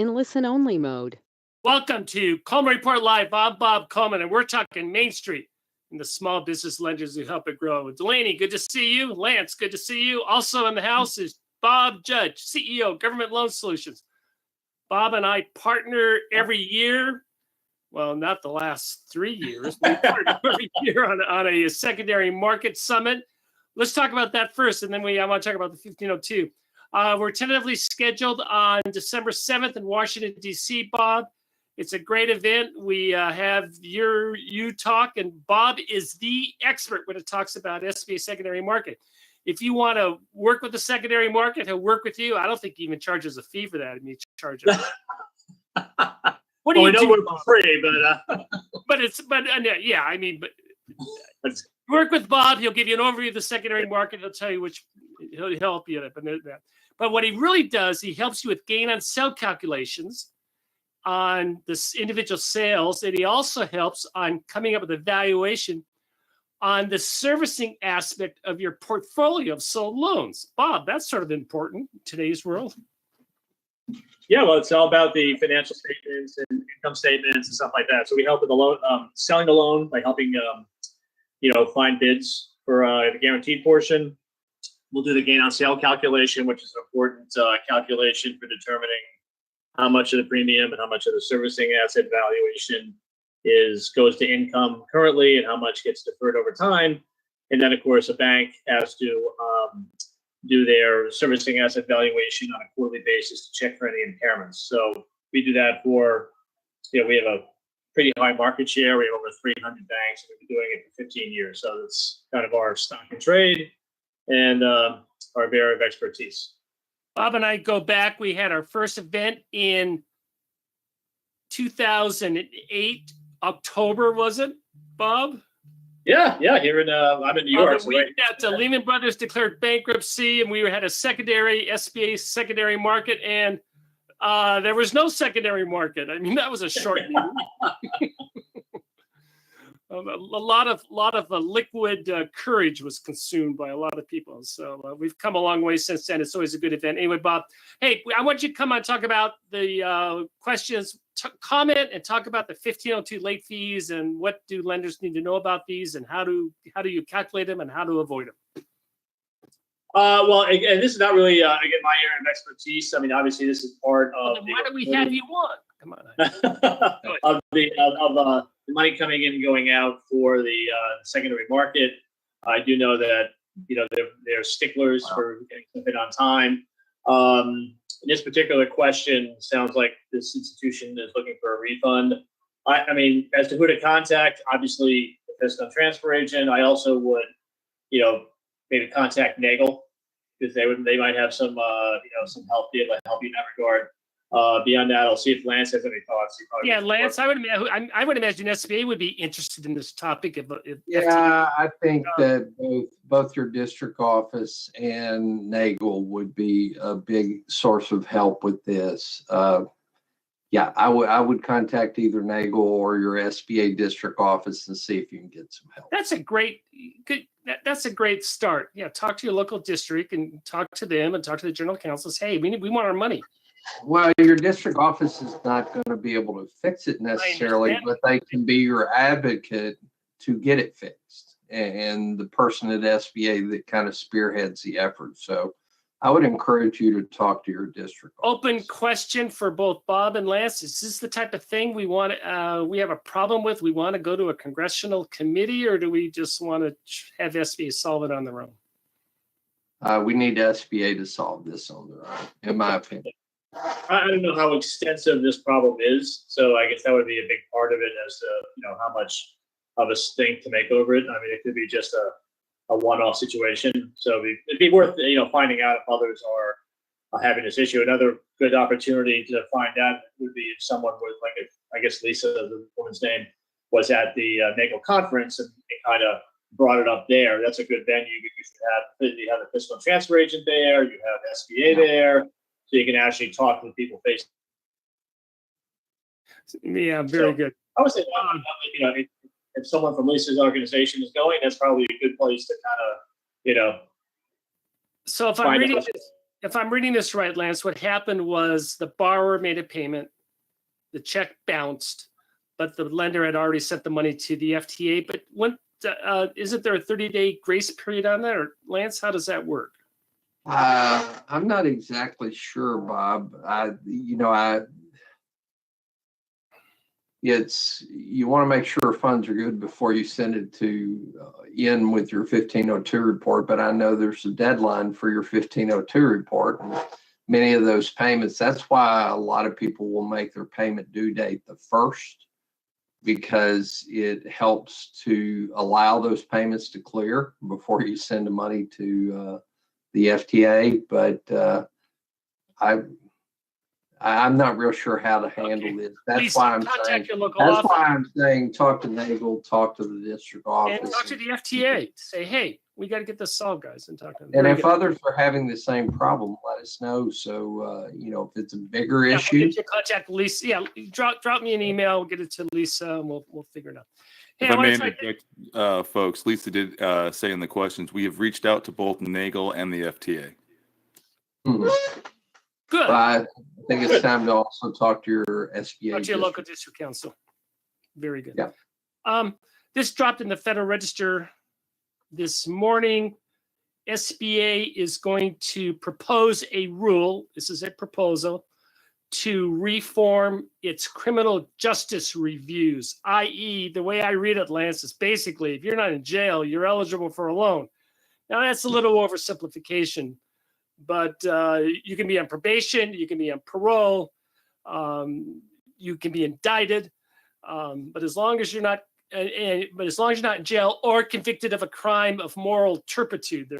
in listen-only mode. Welcome to Coleman Report Live. I'm Bob Coleman, and we're talking Main Street and the small business lenders who help it grow. Delaney, good to see you. Lance, good to see you. Also in the house is Bob Judge, CEO, Government Loan Solutions. Bob and I partner every year. Well, not the last 3 years. We partner every year on a secondary market summit. Let's talk about that first, and then I want to talk about the 1502. We're tentatively scheduled on December 7th in Washington, D.C., Bob. It's a great event. We have you talk, and Bob is the expert when it talks about SBA secondary market. If you want to work with the secondary market, he'll work with you. I don't think he even charges a fee for that. I mean, he charges. What do you do? Work for free, but work with Bob. He'll give you an overview of the secondary market. He'll tell you he'll help you. But what he really does, he helps you with gain on sale calculations on this individual sales, and he also helps on coming up with a valuation on the servicing aspect of your portfolio of sold loans. Bob, that's sort of important in today's world. Yeah, well, it's all about the financial statements and income statements and stuff like that. So we help with the loan, selling the loan by helping, find bids for the guaranteed portion. We'll do the gain on sale calculation, which is an important calculation for determining how much of the premium and how much of the servicing asset valuation goes to income currently and how much gets deferred over time. And then, of course, a bank has to do their servicing asset valuation on a quarterly basis to check for any impairments. So we do that for, we have a pretty high market share. We have over 300 banks, and we've been doing it for 15 years. So that's kind of our stock and trade and our area of expertise. Bob and I go back. We had our first event in 2008, October, was it, Bob? Yeah. Here I'm in New York. The week that Lehman Brothers declared bankruptcy, and we had a secondary SBA secondary market, and there was no secondary market. I mean, that was a short meeting. A lot of liquid courage was consumed by a lot of people. So we've come a long way since then. It's always a good event. Anyway, Bob, hey, I want you to come on and talk about the questions, comment, and talk about the 1502 late fees and what do lenders need to know about these and how do you calculate them and how to avoid them. Well, again, this is not really my area of expertise. I mean, obviously, this is part of. Well, why do we have you on? Come on. of the money coming in and going out for the secondary market. I do know that they're sticklers for getting something on time. This particular question sounds like this institution is looking for a refund. I mean, as to who to contact, obviously the fiscal transfer agent. I also would, maybe contact Nagel because they might have some help, be able to help you in that regard. Beyond that, I'll see if Lance has any thoughts. Yeah, Lance, I would imagine SBA would be interested in this topic. I think that both your district office and Nagel would be a big source of help with this. I would contact either Nagel or your SBA district office and see if you can get some help. That's a great start. Yeah, talk to your local district and talk to them and talk to the general counsel. Say, hey, we want our money. Well, your district office is not going to be able to fix it necessarily, but they can be your advocate to get it fixed and the person at SBA that kind of spearheads the effort. So I would encourage you to talk to your district office. Open question for both Bob and Lance. Is this the type of thing we have a problem with? We want to go to a congressional committee, or do we just want to have SBA solve it on their own? We need SBA to solve this on their own, in my opinion. I don't know how extensive this problem is, so I guess that would be a big part of it as to how much of a stink to make over it. I mean, it could be just a one-off situation, so it'd be worth finding out if others are having this issue. Another good opportunity to find out would be if someone was I guess Lisa, the woman's name, was at the Nagel conference and kind of brought it up there. That's a good venue because you have the fiscal transfer agent there, you have SBA there. So you can actually talk to people face. Yeah, very good. I would say, if someone from Lisa's organization is going, that's probably a good place to kind of, So if I'm reading this, if I'm reading this right, Lance, what happened was the borrower made a payment, the check bounced, but the lender had already sent the money to the FTA. But when isn't there a 30-day grace period on that? Or Lance, how does that work? I'm not exactly sure, Bob. You want to make sure funds are good before you send it to in with your 1502 report. But I know there's a deadline for your 1502 report. And many of those payments, that's why a lot of people will make their payment due date the 1st, because it helps to allow those payments to clear before you send the money to the FTA. But I'm not real sure how to handle this. That's why I'm saying. That's why I'm saying talk to Nagel, talk to the district office, and talk to the FTA. Say, hey, we got to get this solved, guys, and talk to them. And if others are having the same problem, let us know. So if it's a bigger issue, we'll get you contact Lisa. Yeah, drop me an email. We'll get it to Lisa, and we'll figure it out. Hey, if I may interject, folks, Lisa did say in the questions, we have reached out to both Nagel and the FTA. Mm-hmm. Good. I think it's time to also talk to your SBA. Talk to your local district council. Very good. Yeah. This dropped in the Federal Register this morning. SBA is going to propose a rule. This is a proposal to reform its criminal justice reviews, i.e., the way I read it, Lance, is basically if you're not in jail, you're eligible for a loan. Now, that's a little oversimplification, but you can be on probation, you can be on parole, you can be indicted, but as long as you're not in jail or convicted of a crime of moral turpitude,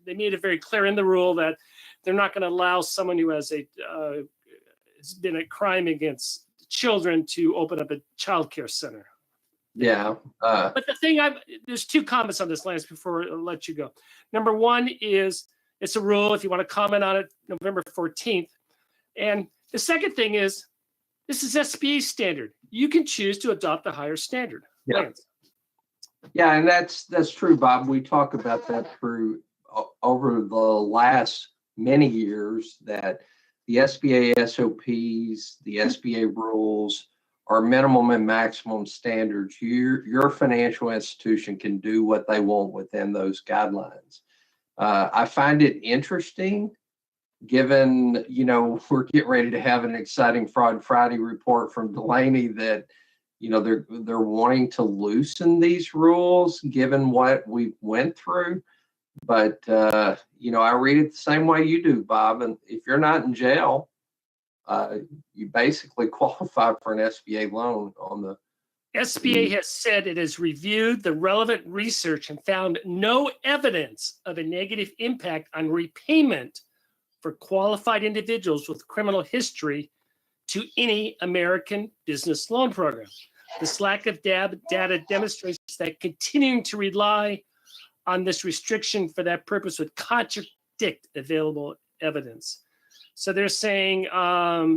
they made it very clear in the rule that they're not going to allow someone who has been a crime against children to open up a child care center. Yeah. But the thing there's two comments on this, Lance, before I let you go. Number one is it's a rule. If you want to comment on it, November 14th. And the second thing is this is SBA standard. You can choose to adopt a higher standard. Yeah. Lance. Yeah, and that's true, Bob. We talk about that through over the last many years that the SBA SOPs, the SBA rules are minimum and maximum standards. Your financial institution can do what they want within those guidelines. I find it interesting, given, we're getting ready to have an exciting Fraud Friday report from Delaney that, they're wanting to loosen these rules given what we went through. But, I read it the same way you do, Bob. And if you're not in jail, you basically qualify for an SBA loan on the. SBA has said it has reviewed the relevant research and found no evidence of a negative impact on repayment for qualified individuals with criminal history to any American business loan program. This lack of data demonstrates that continuing to rely on this restriction for that purpose would contradict available evidence. So they're saying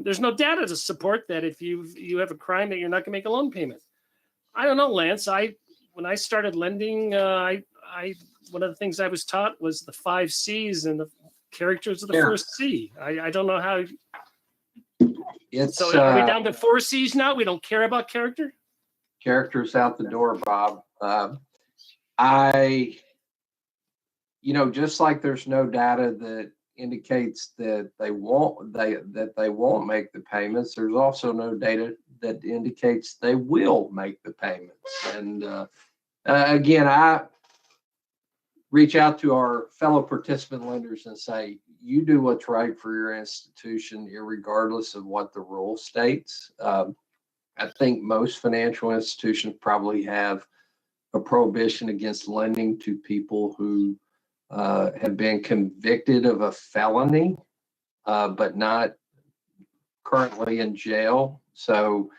there's no data to support that if you have a crime that you're not going to make a loan payment. I don't know, Lance. When I started lending, one of the things I was taught was the 5 C's and the characters of the first C. I don't know how. So are we down to 4 C's now? We don't care about character? Character's out the door, Bob. Just like there's no data that indicates that they won't make the payments, there's also no data that indicates they will make the payments. And again, I reach out to our fellow participant lenders and say, you do what's right for your institution, irregardless of what the rule states. I think most financial institutions probably have a prohibition against lending to people who have been convicted of a felony, but not currently in jail. So,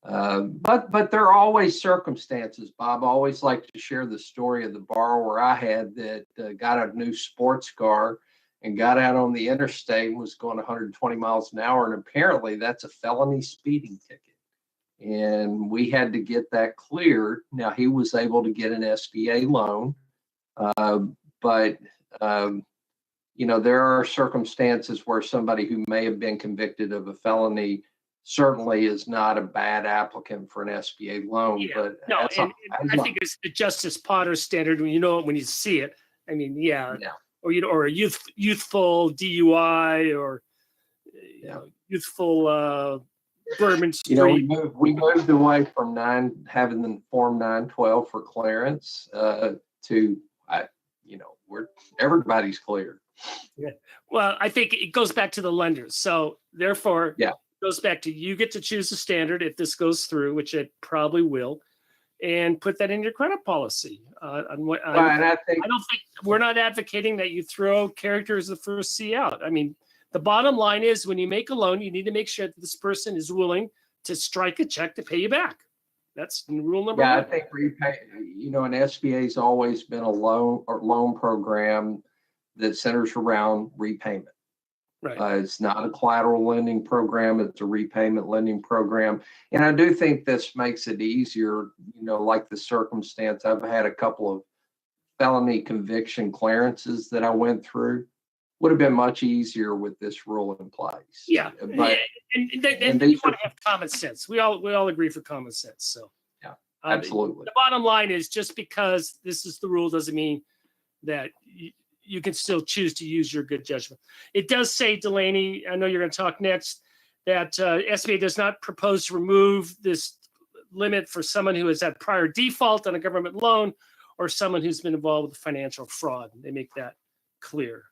but there are always circumstances, Bob. I always like to share the story of the borrower I had that got a new sports car and got out on the interstate and was going 120 miles an hour. And apparently that's a felony speeding ticket. And we had to get that cleared. Now he was able to get an SBA loan, but there are circumstances where somebody who may have been convicted of a felony certainly is not a bad applicant for an SBA loan. Yeah, But no, and I think it's the Justice Potter standard when you know it when you see it. I mean, yeah. Or a youthful DUI or youthful Bourbon Street. We moved away from having the form 912 for clearance to everybody's clear. Yeah. Well, I think it goes back to the lenders. So therefore, it goes back to you get to choose the standard if this goes through, which it probably will, and put that in your credit policy. I don't think we're not advocating that you throw character as the first C out. I mean, the bottom line is when you make a loan, you need to make sure that this person is willing to strike a check to pay you back. That's rule number one. I think an SBA's always been a loan program that centers around repayment. Right. It's not a collateral lending program. It's a repayment lending program. And I do think this makes it easier, like the circumstance. I've had a couple of felony conviction clearances that I went through. Would have been much easier with this rule in place. Yeah. But, and you want to have common sense. We all agree for common sense. So yeah, absolutely. The bottom line is just because this is the rule doesn't mean that you can still choose to use your good judgment. It does say, Delaney, I know you're going to talk next, that SBA does not propose to remove this limit for someone who has had prior default on a government loan or someone who's been involved with financial fraud. They make that clear.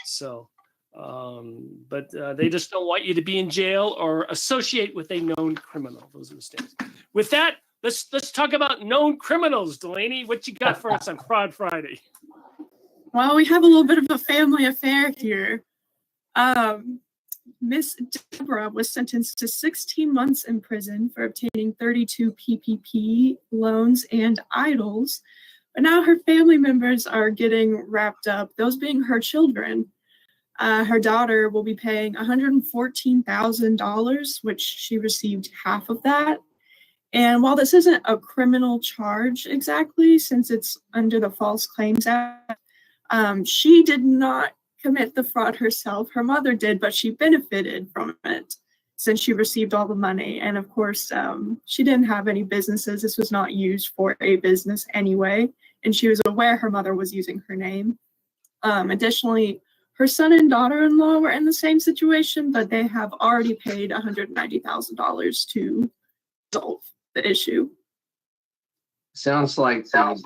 So, but they just don't want you to be in jail or associate with a known criminal. Those are mistakes. With that, let's talk about known criminals, Delaney. What you got for us on Fraud Friday? Well, we have a little bit of a family affair here. Miss Deborah was sentenced to 16 months in prison for obtaining 32 PPP loans and idols. But now her family members are getting wrapped up, those being her children. Her daughter will be paying $114,000, which she received half of that. And while this isn't a criminal charge exactly, since it's under the False Claims Act, she did not commit the fraud herself. Her mother did, but she benefited from it since she received all the money. And of course, she didn't have any businesses. This was not used for a business anyway. And she was aware her mother was using her name. Additionally, her son and daughter-in-law were in the same situation, but they have already paid $190,000 to resolve the issue. Sounds like the daughter,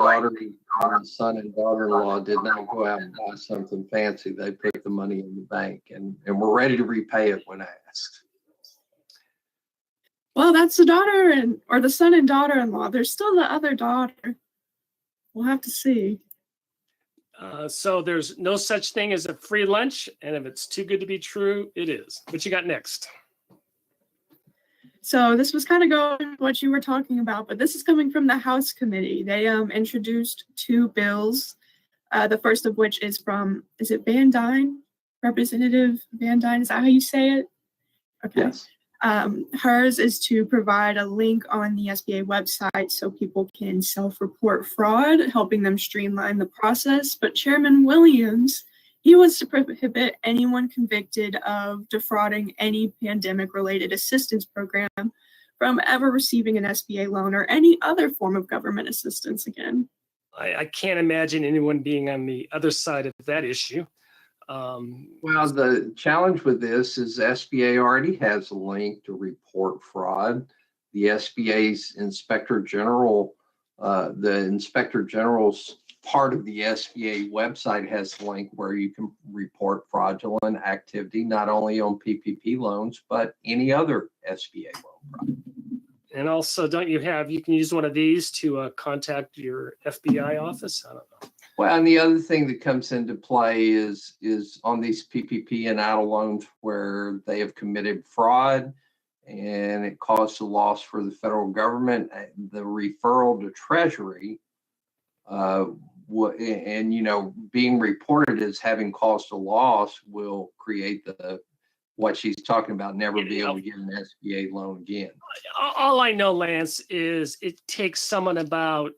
son and daughter-in-law did not go out and buy something fancy. They put the money in the bank and were ready to repay it when asked. Well, that's the or the son and daughter-in-law. There's still the other daughter. We'll have to see. So there's no such thing as a free lunch, and if it's too good to be true, it is. What you got next? So this was kind of going what you were talking about, but this is coming from the House committee. They introduced two bills. The first of which is from, is it Van Dyne? Representative Van Dyne, is that how you say it? Okay. Yes. Hers is to provide a link on the SBA website so people can self-report fraud, helping them streamline the process. But Chairman Williams, he wants to prohibit anyone convicted of defrauding any pandemic-related assistance program from ever receiving an SBA loan or any other form of government assistance again. I can't imagine anyone being on the other side of that issue. Well, the challenge with this is SBA already has a link to report fraud. The SBA's Inspector General, the Inspector General's part of the SBA website has a link where you can report fraudulent activity, not only on PPP loans, but any other SBA loan fraud. And also, you can use one of these to contact your FBI office? I don't know. Well, and the other thing that comes into play is on these PPP and idle loans where they have committed fraud and it caused a loss for the federal government, the referral to Treasury, being reported as having caused a loss will create what she's talking about, never be able to get an SBA loan again. All I know, Lance, is it takes someone about,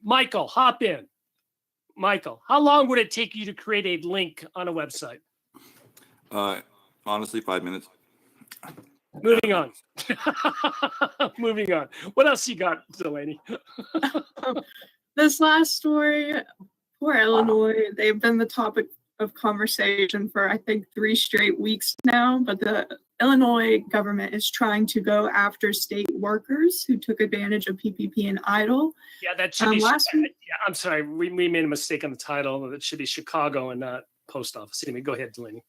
Michael, hop in. Michael, how long would it take you to create a link on a website? Honestly, 5 minutes. Moving on. Moving on. What else you got, Delaney? This last story, poor Illinois, they've been the topic of conversation for, I think, 3 straight weeks now, but the Illinois government is trying to go after state workers who took advantage of PPP and EIDL. Yeah, that should be. Last week, Yeah, I'm sorry. We made a mistake on the title. It should be Chicago and not post office. Anyway, go ahead, Delaney.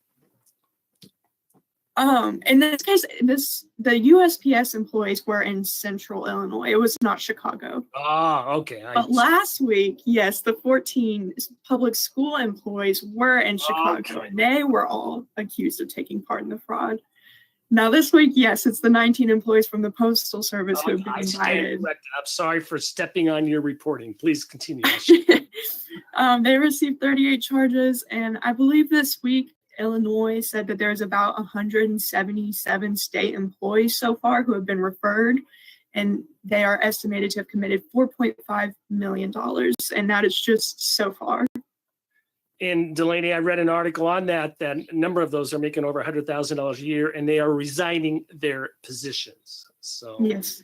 In this case, the USPS employees were in Central Illinois. It was not Chicago. Ah, okay. But last week, yes, the 14 public school employees were in Chicago, and they were all accused of taking part in the fraud. Now this week, yes, it's the 19 employees from the Postal Service who have been indicted. I'm sorry for stepping on your reporting. Please continue. They received 38 charges, and I believe this week Illinois said that there's about 177 state employees so far who have been referred, and they are estimated to have committed $4.5 million, and that is just so far. And Delaney, I read an article on that a number of those are making over $100,000 a year, and they are resigning their positions. So yes.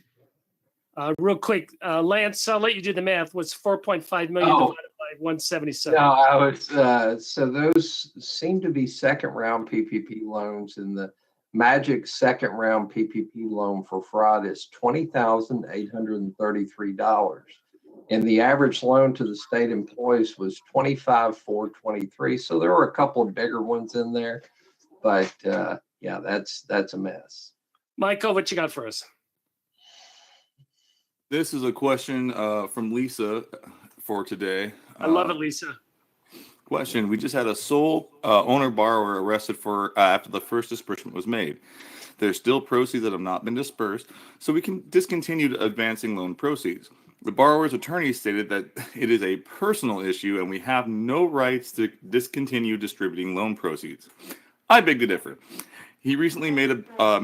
Real quick, Lance, I'll let you do the math. What's 4.5 million divided by 177? No, I was so those seem to be second round PPP loans, and the magic second round PPP loan for fraud is $20,833. And the average loan to the state employees was $25,423. So there were a couple of bigger ones in there, but yeah, that's a mess. Michael, what you got for us? This is a question from Lisa for today. I love it, Lisa. Question: we just had a sole owner borrower arrested for after the first disbursement was made. There's still proceeds that have not been dispersed, so we can discontinue advancing loan proceeds. The borrower's attorney stated that it is a personal issue and we have no rights to discontinue distributing loan proceeds. I beg to differ. He recently made bail of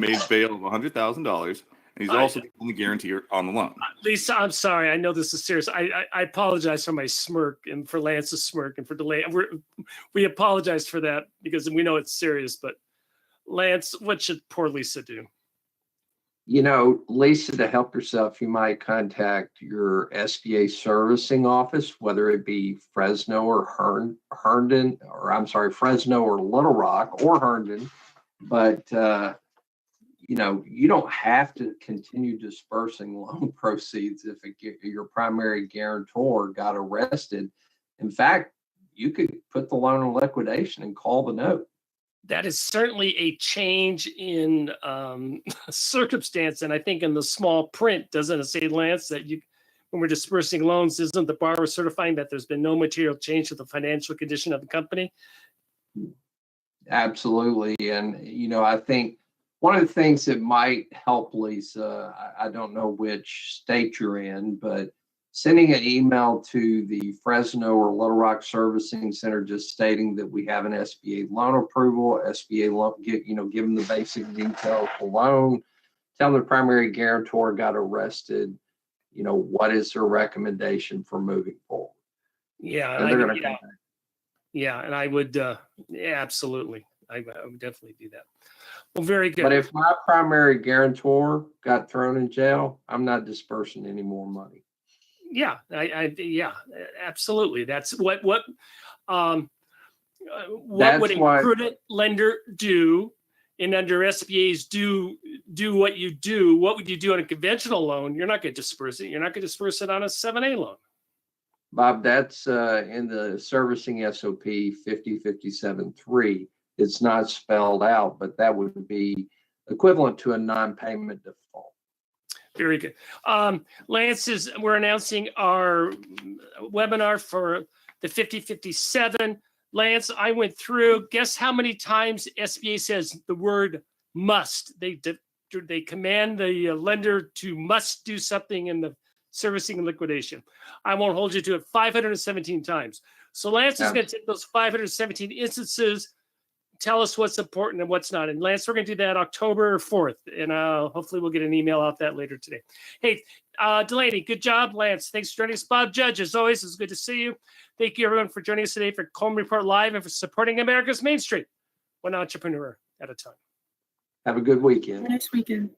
$100,000, and he's also the only guarantor on the loan. Lisa, I'm sorry. I know this is serious. I apologize for my smirk and for Lance's smirk and for delay. We apologize for that because we know it's serious. But Lance, what should poor Lisa do? You know, Lisa, to help yourself, you might contact your SBA servicing office, whether it be Fresno or Herndon, or I'm sorry, Fresno or Little Rock or Herndon. But, you know, you don't have to continue dispersing loan proceeds if your primary guarantor got arrested. In fact, you could put the loan in liquidation and call the note. That is certainly a change in circumstance. And I think in the small print, doesn't it say, Lance, that when we're dispersing loans, isn't the borrower certifying that there's been no material change to the financial condition of the company? Absolutely. And, you know, I think one of the things that might help Lisa, I don't know which state you're in, but sending an email to the Fresno or Little Rock Servicing Center just stating that we have an SBA loan approval, SBA loan, give them the basic details of the loan, tell them the primary guarantor got arrested, you know, what is their recommendation for moving forward? Yeah. And and I would, absolutely. I would definitely do that. Well, very good. But if my primary guarantor got thrown in jail, I'm not dispersing any more money. Yeah, yeah, absolutely. That's what would a prudent lender do? And under SBA's do what you do. What would you do on a conventional loan? You're not going to disperse it. You're not going to disperse it on a 7A loan. Bob, that's in the servicing SOP 5057.3. It's not spelled out, but that would be equivalent to a non-payment default. Very good. Lance, we're announcing our webinar for the 5057. Lance, I went through. Guess how many times SBA says the word must? They command the lender to must do something in the servicing and liquidation. I won't hold you to it. 517 times. So Lance is going to take those 517 instances, tell us what's important and what's not. And Lance, we're going to do that October 4th, and hopefully we'll get an email out that later today. Hey, Delaney, good job. Lance, thanks for joining us. Bob Judge, as always, it's good to see you. Thank you, everyone, for joining us today for Coleman Report Live and for supporting America's Main Street, one entrepreneur at a time. Have a good weekend. Next weekend.